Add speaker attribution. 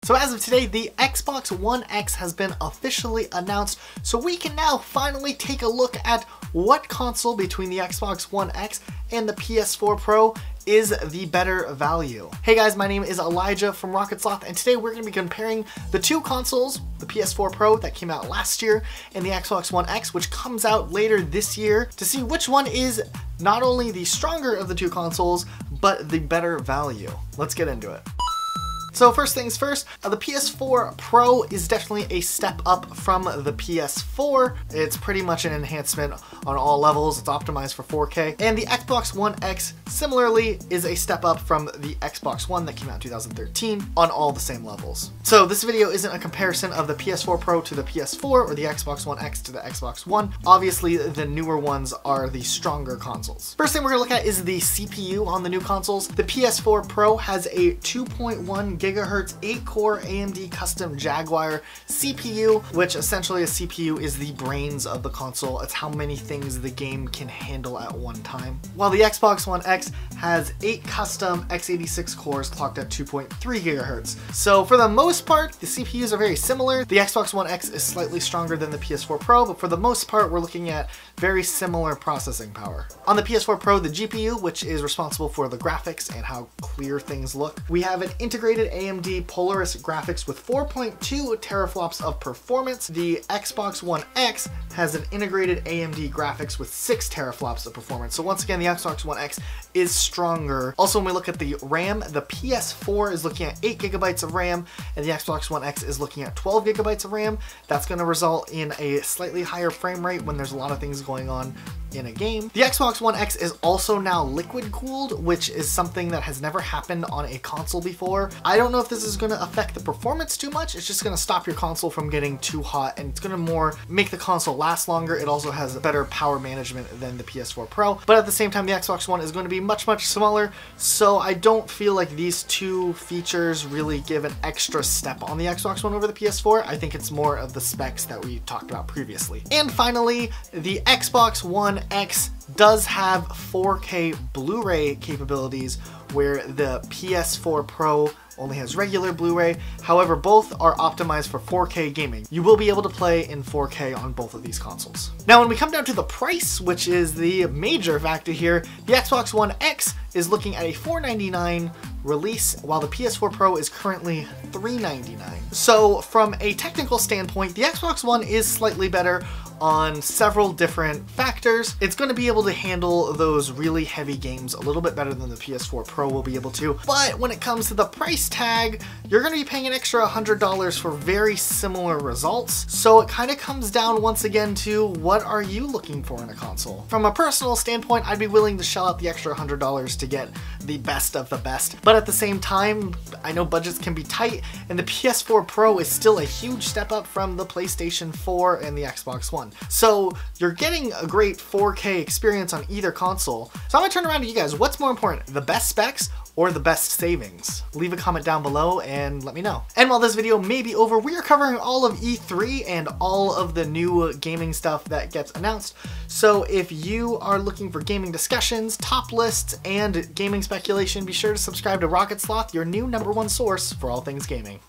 Speaker 1: So as of today, the Xbox One X has been officially announced, so we can now finally take a look at what console between the Xbox One X and the PS4 Pro is the better value. Hey guys, my name is Elijah from Rocket Sloth, and today we're going to be comparing the two consoles, the PS4 Pro that came out last year and the Xbox One X, which comes out later this year, to see which one is not only the stronger of the two consoles, but the better value. Let's get into it. So first things first, the PS4 Pro is definitely a step up from the PS4. It's pretty much an enhancement on all levels. It's optimized for 4K. And the Xbox One X similarly is a step up from the Xbox One that came out in 2013 on all the same levels. So this video isn't a comparison of the PS4 Pro to the PS4 or the Xbox One X to the Xbox One. Obviously, the newer ones are the stronger consoles. First thing we're gonna look at is the CPU on the new consoles. The PS4 Pro has a 2.1 gigahertz 8-core AMD custom Jaguar CPU, which essentially a CPU is the brains of the console. It's how many things the game can handle at one time. While the Xbox One X has 8 custom x86 cores clocked at 2.3 gigahertz. So for the most part, the CPUs are very similar. The Xbox One X is slightly stronger than the PS4 Pro, but for the most part, we're looking at very similar processing power. On the PS4 Pro, the GPU, which is responsible for the graphics and how clear things look, we have an integrated AMD Polaris graphics with 4.2 teraflops of performance. The Xbox One X has an integrated AMD graphics with 6 teraflops of performance. So once again, the Xbox One X is stronger. Also, when we look at the RAM, the PS4 is looking at 8 gigabytes of RAM and the Xbox One X is looking at 12 gigabytes of RAM. That's going to result in a slightly higher frame rate when there's a lot of things going on in a game. The Xbox One X is also now liquid cooled, which is something that has never happened on a console before. I don't know if this is going to affect the performance too much. It's just going to stop your console from getting too hot, and it's going to more make the console last longer. It also has better power management than the PS4 Pro, but at the same time, the Xbox One is going to be much smaller, so I don't feel like these two features really give an extra step on the Xbox One over the PS4. I think it's more of the specs that we talked about previously. And finally, the Xbox One X does have 4K Blu-ray capabilities, where the PS4 Pro only has regular Blu-ray. However, both are optimized for 4K gaming. You will be able to play in 4K on both of these consoles. Now, when we come down to the price, which is the major factor here, the Xbox One X is looking at a $499 release, while the PS4 Pro is currently $399. So from a technical standpoint, the Xbox One is slightly better on several different factors. It's going to be able to handle those really heavy games a little bit better than the PS4 Pro will be able to. But when it comes to the price tag, you're going to be paying an extra $100 for very similar results. So it kind of comes down once again to what are you looking for in a console? From a personal standpoint, I'd be willing to shell out the extra $100 to get the best of the best. But at the same time, I know budgets can be tight, and the PS4 Pro is still a huge step up from the PlayStation 4 and the Xbox One. So you're getting a great 4K experience on either console. So I'm gonna turn around to you guys. What's more important, the best specs or the best savings? Leave a comment down below and let me know. And while this video may be over, we are covering all of E3 and all of the new gaming stuff that gets announced. So if you are looking for gaming discussions, top lists, and gaming speculation, be sure to subscribe to Rocket Sloth, your new #1 source for all things gaming.